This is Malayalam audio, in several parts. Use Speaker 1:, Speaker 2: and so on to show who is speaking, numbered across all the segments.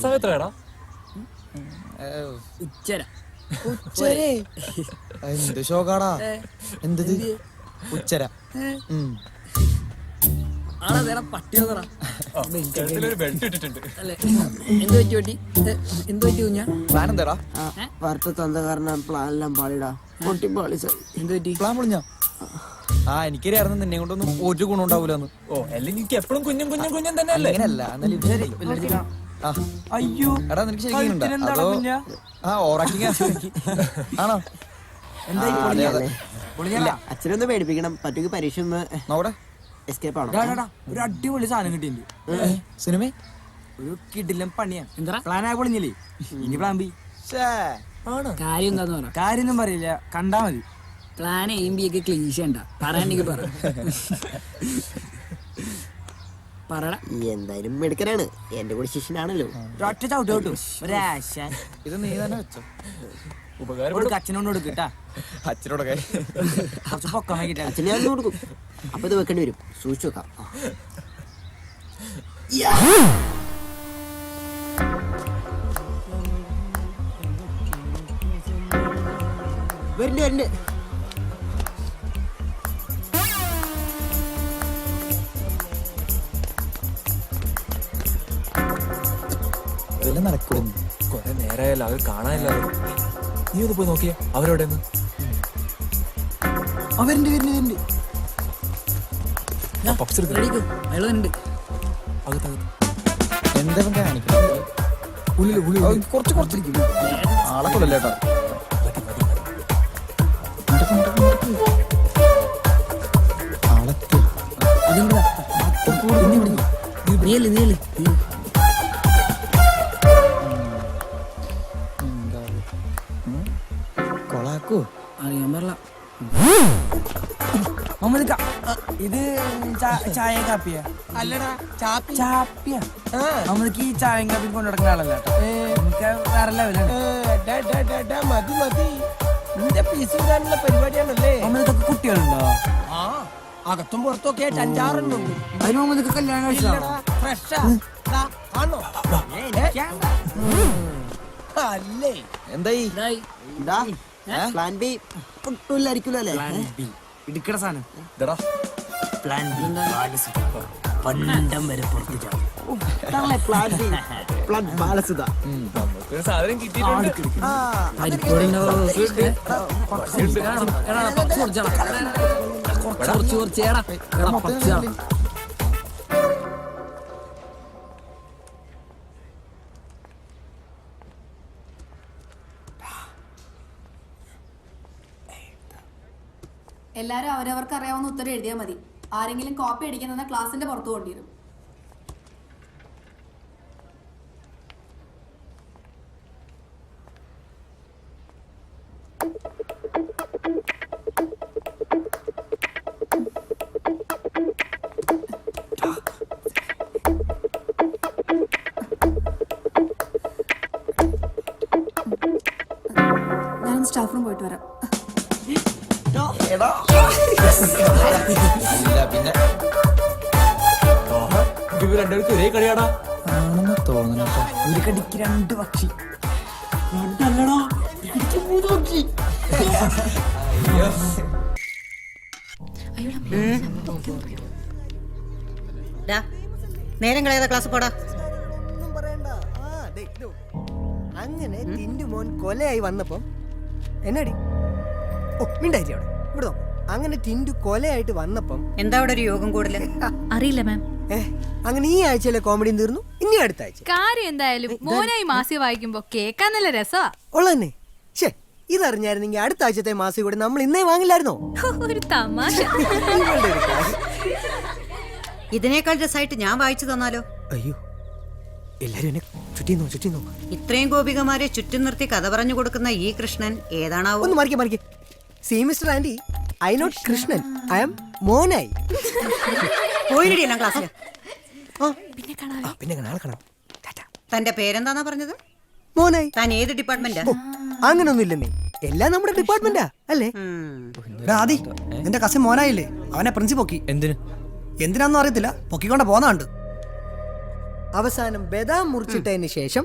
Speaker 1: സമയത്രടാ?
Speaker 2: ഉച്ചര.
Speaker 3: എന്ത് ഷോക്കാടാ? എന്തത് ഉച്ചര?
Speaker 2: പട്ടിയോ
Speaker 3: പ്ലാൻ എന്താടാ?
Speaker 4: വറുത്ത തന്ന കാരണം പ്ലാൻ എല്ലാം പാളിടാ. പൊട്ടി പാളി സാർ. എന്ത് പറ്റി?
Speaker 3: പ്ലാൻ പൊളിഞ്ഞ? എനിക്കറിയായിരുന്നു നിന്നെ കൊണ്ടൊന്നും ഒരു ഗുണം ഉണ്ടാവൂലെന്ന്.
Speaker 1: അല്ലെങ്കിൽ എനിക്ക് എപ്പോഴും കുഞ്ഞും കുഞ്ഞും കുഞ്ഞും തന്നെ അല്ലേ?
Speaker 3: അങ്ങനല്ല.
Speaker 1: അയ്യോ
Speaker 3: എടാ നിനക്ക് ശരിക്കും അതോ ഓറാക്കിങ് ആണോ?
Speaker 4: അച്ഛനൊന്ന് പേടിപ്പിക്കണം. പറ്റുമെങ്കിൽ പരീക്ഷ ഒന്ന്
Speaker 3: നോടെ
Speaker 4: എസ്കേപ്പ് ആണോ?
Speaker 2: ഒരു അടിപൊളി സാധനം കിട്ടിയിട്ടുണ്ട്.
Speaker 3: സിനിമ
Speaker 2: ഒരു കിടിലം പണിയാ. പ്ലാൻ ആയി പൊളിഞ്ഞില്ലേ? ഇനി പ്ലാൻ ബി.
Speaker 4: കാര്യം എന്താന്ന് പറ.
Speaker 2: കാര്യൊന്നും പറയില്ല, കണ്ടാ മതി.
Speaker 4: പ്ലാൻ എയും ബി ഒക്കെ ക്ലീശ ഉണ്ടാ പറയാനെനിക്ക് പറയടാ. എന്തായാലും മെടുക്കനാണ്, എന്റെ കൂടെ ശിഷ്യനാണല്ലോ.
Speaker 2: ഒറ്റ ചവിട്ട് കിട്ടും. ഒരാശ
Speaker 3: ഇത് നീ തന്നെ വെച്ചോ.
Speaker 1: ഉപകാരം
Speaker 2: അച്ഛനോട് കൊടുക്കട്ടാ.
Speaker 3: അച്ഛനോടൊക്കെ
Speaker 2: കുറച്ച് പൊക്കം വൈകിട്ടാ.
Speaker 4: അച്ഛനെ അന്ന് കൊടുക്കും. അപ്പൊ ഇത് വെക്കേണ്ടി വരും. സൂക്ഷിച്ചു വെക്കാം. വരണ്ട് വരണ്ട്.
Speaker 3: നടക്കും.
Speaker 1: കൊറേ നേരമായല്ലോ, അവർ കാണാനില്ല. നീ ഒന്ന് പോയി നോക്കിയേ അവരോടെ
Speaker 2: അവരുണ്ട് വരുന്നുണ്ട്.
Speaker 3: എന്താ കാണിക്കണം? കുറച്ച് കുറച്ചിരിക്കും. ആളെ കൊള്ളല്ലേട്ടാ. കൊളാക്കോ
Speaker 4: അറിയാൻ പറല.
Speaker 2: ഇത് ചായ കാപ്പിയാ?
Speaker 4: അല്ലടാ
Speaker 2: ചാപ്പിയാ. നമ്മൾക്ക് ഈ ചായയും കാപ്പിയും കൊണ്ടു നടക്കുന്ന ആളല്ല കേട്ടോ. നമുക്ക് വേറെ ലെവലാണ്.
Speaker 4: മതി മതി. നിന്റെ പീസ് ഇടാനുള്ള പരിപാടിയാണല്ലേ?
Speaker 2: നമ്മളിതൊക്കെ കുട്ടികളുണ്ടോ?
Speaker 4: അകത്തും പുറത്തൊക്കെ ആയിട്ട് 5-6 ഉണ്ട്.
Speaker 2: അതിന് മുമ്പ് ഇതൊക്കെ കല്യാണം കഴിച്ചതാണോ?
Speaker 4: അല്ലേ?
Speaker 3: എന്തായി?
Speaker 4: പ്ലാൻ ബി പൊട്ടില്ലായിരിക്കുമല്ലോ അല്ലേ?
Speaker 2: ഇടുക്കട സാധനം.
Speaker 4: പ്ലാൻ ബി പണ്ടം വരെ പുറത്തു പ്ലാൻ ബാലസുധ.
Speaker 1: നമുക്കൊരു സാധനം കിട്ടിയിട്ടുണ്ട്.
Speaker 5: എല്ലാരും അവരവർക്ക് അറിയാവുന്ന ഉത്തരം എഴുതിയാൽ മതി. ആരെങ്കിലും കോപ്പി അടിക്കുന്ന ക്ലാസിന്റെ പുറത്തു കൊണ്ടിരും. ഞാൻ സ്റ്റാഫ് റൂം പോയിട്ട് വരാം.
Speaker 3: പിന്നെ
Speaker 1: രണ്ടുപേർക്ക് ഒരേ കളിയാടാ
Speaker 3: തോന്നണ.
Speaker 2: ഒരു കടിക്ക് 2 പക്ഷി.
Speaker 6: നേരം കളയാതെ ക്ലാസ് പോടാ.
Speaker 4: അങ്ങനെ നിന്റെ മോൻ കൊലയായി വന്നപ്പം എന്നാടി മിണ്ടായി അവിടെ ഇവിടെ. അങ്ങനെ ടിൻഡു കൊലയായിട്ട് വന്നപ്പം
Speaker 6: എന്താ അവിടെ ഒരു യോഗം കൂടല്?
Speaker 7: അറിയില്ല മാം.
Speaker 4: അങ്ങനെ ഈ ആഴ്ചയിലെ കോമഡി തീർന്നു. ഇനി അടുത്ത ആഴ്ച
Speaker 7: കാര്യം എന്തായാലും മോനായി മാസിക വായിക്കുമ്പോ കേക്കാൻ നല്ല രസമാ.
Speaker 4: ഉള്ളതന്നെ. ശേ, ഇതറിഞ്ഞായിരുന്നെങ്കിൽ അടുത്ത ആഴ്ചത്തെ മാസിക കൂടെ നമ്മൾ ഇന്നേ വാങ്ങില്ലായിരുന്നോ?
Speaker 7: ഒരു തമാശ.
Speaker 6: ഇതിനേക്കാൾ രസമായിട്ട് ഞാൻ വായിച്ചു തന്നാലോ?
Speaker 4: അയ്യോ, എല്ലാരും എന്നെ ചുറ്റിന്നോ.
Speaker 6: ഇത്രയും ഗോപികമാരെ ചുറ്റും നിർത്തി കഥ പറഞ്ഞു കൊടുക്കുന്ന ഈ കൃഷ്ണൻ ഏതാണാവോ?
Speaker 4: ഒന്ന് മാറിക്കേ. See mister Andy, I not Krishnan, I am Monayi.
Speaker 6: പോയിടിയെല്ലാം ക്ലാസ്സില്.
Speaker 4: പിന്നെ നാളെ കാണാം.
Speaker 6: തന്റെ പേരെന്താന്നാ പറഞ്ഞത്?
Speaker 4: മോനായി.
Speaker 6: താൻ ഏത് ഡിപ്പാർട്ട്മെന്റാ?
Speaker 4: അങ്ങനൊന്നും ഇല്ലെന്നേ, എല്ലാം നമ്മുടെ ഡിപ്പാർട്ട്മെന്റാ അല്ലേ?
Speaker 8: ആദി, നിന്റെ കസിൻ മോനായില്ലേ? അവനെ പ്രിൻസി പൊക്കി.
Speaker 3: എന്തിന്?
Speaker 8: എന്തിനാന്നും അറിയത്തില്ല, പൊക്കിക്കൊണ്ട് പോന്നാണ്ട്.
Speaker 4: അവസാനം ബദാം മുറിച്ചിട്ടതിന് ശേഷം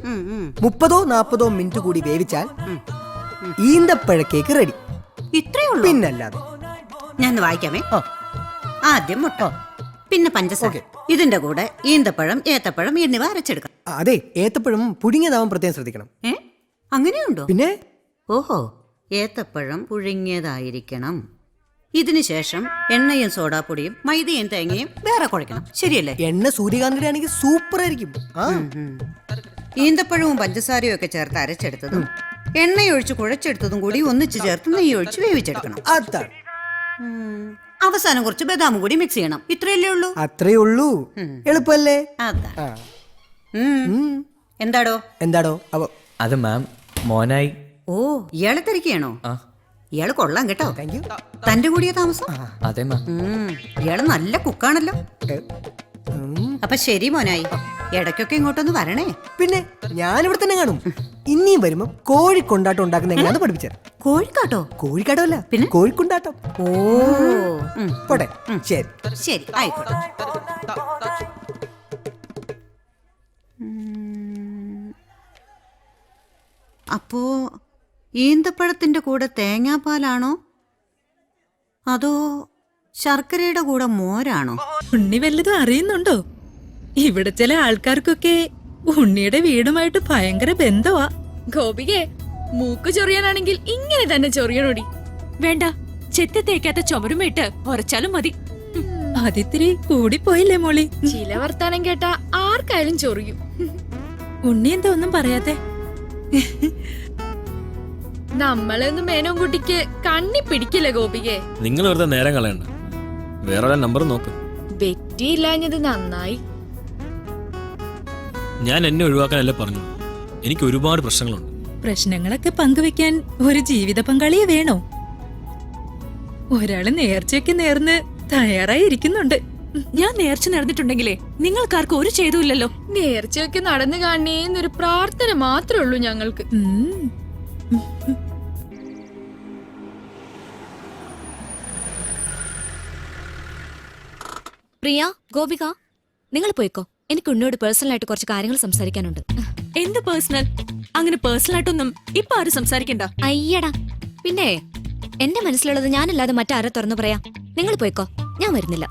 Speaker 4: 30-40 മിനിറ്റ് കൂടി വേവിച്ചാൽ ഈന്തപ്പഴ കേക്ക് റെഡി.
Speaker 6: ഇത്രയേ ഉള്ളൂ.
Speaker 4: പിന്നല്ലാതെ.
Speaker 6: ഞാൻ വായിക്കാമേ. ആദ്യം മുട്ട, പിന്നെ പഞ്ചസാര, ഇതിന്റെ കൂടെ ഈന്തപ്പഴം, ഏത്തപ്പഴം എന്നിവ അരച്ചെടുക്കാം.
Speaker 4: അതെ, ഏത്തപ്പഴം പുഴുങ്ങിയതാവാൻ പ്രത്യേകം ശ്രദ്ധിക്കണം.
Speaker 6: അങ്ങനെയുണ്ടോ?
Speaker 4: പിന്നെ
Speaker 6: ഓഹോ, ഏത്തപ്പഴം പുഴുങ്ങിയതായിരിക്കണം. ഇതിനുശേഷം എണ്ണയും സോഡാപ്പൊടിയും മൈദയും തേങ്ങയും വേറെ കുഴക്കണം. ശരിയല്ലേ?
Speaker 4: എണ്ണ സൂര്യകാന്തിയുടെ ആണെങ്കിൽ സൂപ്പർ ആയിരിക്കും.
Speaker 6: ഈന്തപ്പഴവും പഞ്ചസാരയും ഒക്കെ ചേർത്ത് അരച്ചെടുത്തതും എണ്ണയൊഴിച്ച് കുഴച്ചെടുത്തതും കൂടി ഒന്നിച്ച് ചേർത്ത് നെയ്യ് ഒഴിച്ച് വേവിച്ചെടുക്കണം.
Speaker 4: അതാണ്.
Speaker 6: അവസാനം കുറച്ച് ബദാമും കൂടി മിക്സ് ചെയ്യണം. ഇത്രയല്ലേ ഉള്ളൂ?
Speaker 4: അത്രേ ഉള്ളൂ. എളുപ്പല്ലേ?
Speaker 6: അതാ. എന്താടോ?
Speaker 4: എന്താടോ?
Speaker 3: അത് മാം മോനായി.
Speaker 6: ഓ, ഇയാളെ തിരക്കിയാണോ? ഇയാള് കൊള്ളാം കേട്ടോ.
Speaker 4: Thank you.
Speaker 6: തന്റെ കൂടിയ താമസം?
Speaker 3: അതെ മാം.
Speaker 6: ഇയാള് നല്ല കുക്കാണല്ലോ. അപ്പൊ ശരി മോനായി, ഇടയ്ക്കൊക്കെ ഇങ്ങോട്ടൊന്ന് വരണേ.
Speaker 4: പിന്നെ ഞാനിവിടെ തന്നെ കാണും. ഇനിയും വരുമ്പോ കോഴിക്കൊണ്ടാട്ടം ഉണ്ടാക്കുന്ന എങ്ങനെയാന്ന് പഠിപ്പിച്ചത്.
Speaker 6: കോഴിക്കാട്ടോ?
Speaker 4: കോഴിക്കാട്ടം അല്ല,
Speaker 6: പിന്നെ
Speaker 4: കോഴിക്കൊണ്ടാട്ടം.
Speaker 6: ഓ,
Speaker 4: പോട്ടെ. ശരി
Speaker 6: ശരി, ആയിക്കോട്ടെ. അപ്പോ ഈന്തപ്പഴത്തിന്റെ കൂടെ തേങ്ങാപ്പാലാണോ അതോ ശർക്കരയുടെ കൂടെ മോരാണോ?
Speaker 9: ഉണ്ണി വല്ലതും അറിയുന്നുണ്ടോ? ഇവിടെ ചില ആൾക്കാർക്കൊക്കെ ഉണ്ണിയുടെ വീടുമായിട്ട് ഭയങ്കര ബന്ധമാ.
Speaker 7: ഗോപികെ, മൂക്ക് ചൊറിയാനാണെങ്കിൽ ഇങ്ങനെ തന്നെ ചൊറിയണോടി. വേണ്ട, ചെത്തി തേക്കാത്ത ചുമരുമിട്ട് ഉറച്ചാലും മതി.
Speaker 9: അതിത്തിരി കൂടിപ്പോയില്ലേ മോളി?
Speaker 7: ചില വർത്താനം കേട്ടാ ആർക്കായാലും ചൊറിയും.
Speaker 9: ഉണ്ണി എന്താ ഒന്നും പറയാത്തെ?
Speaker 7: നമ്മളൊന്നും മേനോൻ കുട്ടിക്ക് കണ്ണി പിടിക്കില്ല ഗോപികെ.
Speaker 1: നിങ്ങൾ വെറുതെ നേരം കളയണ്ട, വേറെ നമ്പർ നോക്ക്.
Speaker 7: വെറ്റിയില്ലാഞ്ഞത് നന്നായി.
Speaker 1: ഞാൻ എന്നെ ഒഴിവാക്കാനല്ലേ പറഞ്ഞു. എനിക്ക് ഒരുപാട് പ്രശ്നങ്ങളുണ്ട്.
Speaker 9: പ്രശ്നങ്ങളൊക്കെ പങ്കുവെക്കാൻ ഒരു ജീവിത പങ്കാളിയെ വേണോ? ഒരാള് നേർച്ചയൊക്കെ നേർന്ന് തയ്യാറായി ഇരിക്കുന്നുണ്ട്.
Speaker 7: ഞാൻ നേർച്ച നടന്നിട്ടുണ്ടെങ്കിലേ നിങ്ങൾക്കാർക്കും ഒരു ചെയ്തുമില്ലല്ലോ. നേർച്ചയൊക്കെ നടന്നു കാണേന്നൊരു പ്രാർത്ഥന മാത്രമേ ഉള്ളൂ ഞങ്ങൾക്ക്.
Speaker 10: പ്രിയ, ഗോപിക, നിങ്ങൾ പോയിക്കോ. എനിക്ക് ഉണ്ണിയോട് പേഴ്സണൽ ആയിട്ട് കുറച്ച് കാര്യങ്ങൾ സംസാരിക്കാനുണ്ട്.
Speaker 7: എന്ത് പേഴ്സണൽ? അങ്ങനെ പേഴ്സണൽ ആയിട്ടൊന്നും ഇപ്പൊ ആരും സംസാരിക്കണ്ട.
Speaker 10: അയ്യടാ, പിന്നെ എന്റെ മനസ്സിലുള്ളത് ഞാനല്ലാതെ മറ്റാരെ തുറന്നു പറയാ. നിങ്ങൾ പോയിക്കോ, ഞാൻ വരുന്നില്ല.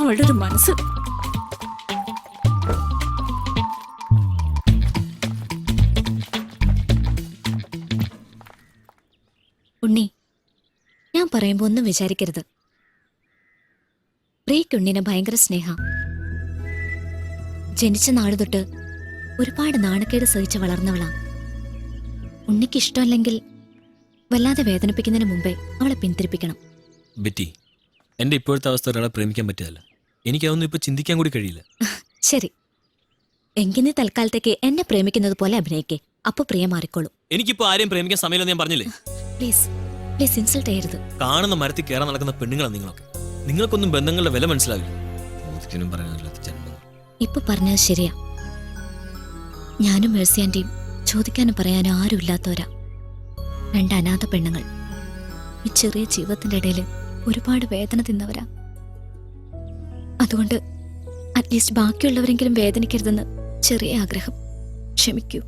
Speaker 7: അവളുടെ ഒരു മനസ്സ്.
Speaker 10: ഉണ്ണി, ഞാൻ പറയുമ്പോ ഒന്നും വിചാരിക്കരുത്. പ്രിയക്ക് ഉണ്ണിനെ ഭയങ്കര സ്നേഹ. ജനിച്ച നാളു തൊട്ട് ഒരുപാട് നാണക്കേട് സഹിച്ച് വളർന്നവളാ. ഉണ്ണിക്ക് ഇഷ്ടമല്ലെങ്കിൽ വല്ലാതെ വേദനിപ്പിക്കുന്നതിന് മുമ്പേ അവളെ പിന്തിരിപ്പിക്കണം.
Speaker 1: ബെറ്റി, എന്റെ ഇപ്പോഴത്തെ അവസ്ഥ ഒരാളെ പ്രേമിക്കാൻ പറ്റിയതല്ല. എനിക്കതൊന്നും ഇപ്പൊ ചിന്തിക്കാൻ കൂടി കഴിയില്ല.
Speaker 10: ശരി, എങ്കിൽ നീ തൽക്കാലത്തേക്ക് എന്നെ പ്രേമിക്കുന്നത് പോലെ അഭിനയിക്കേ. അപ്പൊ പ്രിയ മാറിക്കോളൂ.
Speaker 1: എനിക്കിപ്പോ ആരെയും പ്രേമിക്കാൻ സമയമില്ലെന്ന് ഞാൻ പറഞ്ഞില്ലേ?
Speaker 10: പ്ലീസ് പ്ലീസ്, ഇൻസൾട്ട് ചെയ്യരുത്.
Speaker 1: കാണുന്ന മരത്തിൽ കയറാൻ നടക്കുന്ന പെണ്ണുങ്ങളാണ് നിങ്ങളൊക്കെ. നിങ്ങൾക്കൊന്നും ബന്ധങ്ങളുടെ വില മനസ്സിലാവില്ല.
Speaker 10: ഇപ്പൊ പറഞ്ഞത് ശരിയാ. ഞാനും മേഴ്സി ആന്റിയും ചോദിക്കാനും പറയാനും ആരും ഇല്ലാത്തവരാ. 2 അനാഥ പെണ്ണുങ്ങൾ. ഈ ചെറിയ ജീവിതത്തിന്റെ ഇടയിൽ ഒരുപാട് വേദന തിന്നവരാ. അതുകൊണ്ട് അറ്റ്ലീസ്റ്റ് ബാക്കിയുള്ളവരെങ്കിലും വേദനിക്കരുതെന്ന് ചെറിയ ആഗ്രഹം. ക്ഷമിക്കൂ.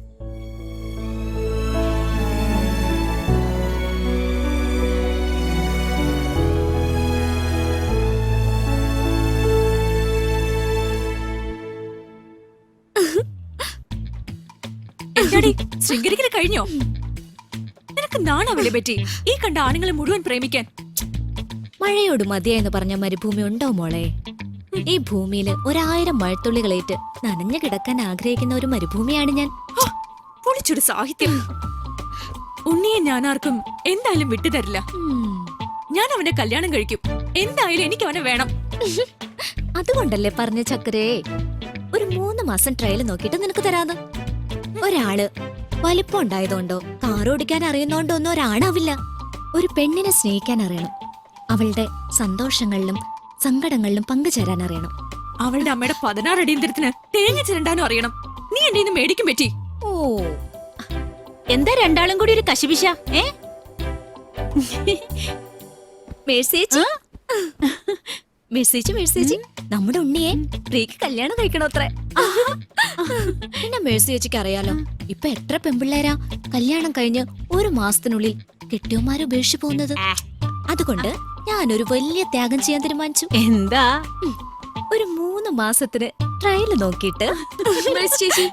Speaker 7: ശൃംഗരിക്കല് കഴിഞ്ഞോ? നിനക്ക് നാണാവില്ലേ പറ്റി ഈ കണ്ട ആണുങ്ങളെ മുഴുവൻ പ്രേമിക്കാൻ?
Speaker 10: മഴയോട് മതിയെന്ന് പറഞ്ഞ മരുഭൂമി ഉണ്ടോ മോളെ? ഈ ഭൂമിയിൽ 1000 മഴത്തുള്ളികളേറ്റ് നനഞ്ഞു കിടക്കാൻ ആഗ്രഹിക്കുന്ന ഒരു മരുഭൂമിയാണ് ഞാൻ.
Speaker 7: പൊളിച്ചൊരു സാഹിത്യം. ഉണ്ണിയെ ഞാൻ ആർക്കും എന്തായാലും വിട്ടുതരില്ല. ഞാൻ അവനെ കല്യാണം കഴിക്കും. എന്തായാലും എനിക്ക് അവനെ വേണം.
Speaker 10: അതുകൊണ്ടല്ലേ പറഞ്ഞ ചക്കരേ, ഒരു 3 മാസം ട്രയൽ നോക്കിയിട്ട് നിനക്ക് തരാന്ന്. ഒരാള് വലിപ്പം ഉണ്ടായതുകൊണ്ടോ കാർ ഓടിക്കാൻ അറിയുന്നോണ്ടോ ഒന്നും ഒരാണാവില്ല. ഒരു പെണ്ണിനെ സ്നേഹിക്കാൻ അറിയണം. അവളുടെ സന്തോഷങ്ങളിലും സങ്കടങ്ങളിലും പങ്കുചേരാൻ അറിയണം.
Speaker 7: അവളുടെ അമ്മയുടെ 16 അടിയന്തരത്തിന് തേങ്ങ ചിരണ്ടാനും അറിയണം. നീ എന്റെ ഇന്ന് മേടിക്കും പറ്റി.
Speaker 10: ഓ, എന്താ രണ്ടാളും കൂടി ഒരു കശിപിശ? മേഴ്സി നമ്മുടെ ഉണ്ണിയെ പ്രിയക്ക് കല്യാണം കഴിക്കണോത്രേ. പിന്നെ മേഴ്സി ചേച്ചിക്ക് അറിയാലോ, ഇപ്പൊ എത്ര പെമ്പിള്ളേരാ കല്യാണം കഴിഞ്ഞ് ഒരു മാസത്തിനുള്ളിൽ കെട്ടിയോമാരെ ഉപേക്ഷിച്ചു പോകുന്നത്. അതുകൊണ്ട് ഞാനൊരു വലിയ ത്യാഗം ചെയ്യാൻ തീരുമാനിച്ചു.
Speaker 7: എന്താ?
Speaker 10: ഒരു 3 മാസത്തിന് ട്രയൽ നോക്കിയിട്ട്
Speaker 7: മേഴ്സി ചേച്ചി,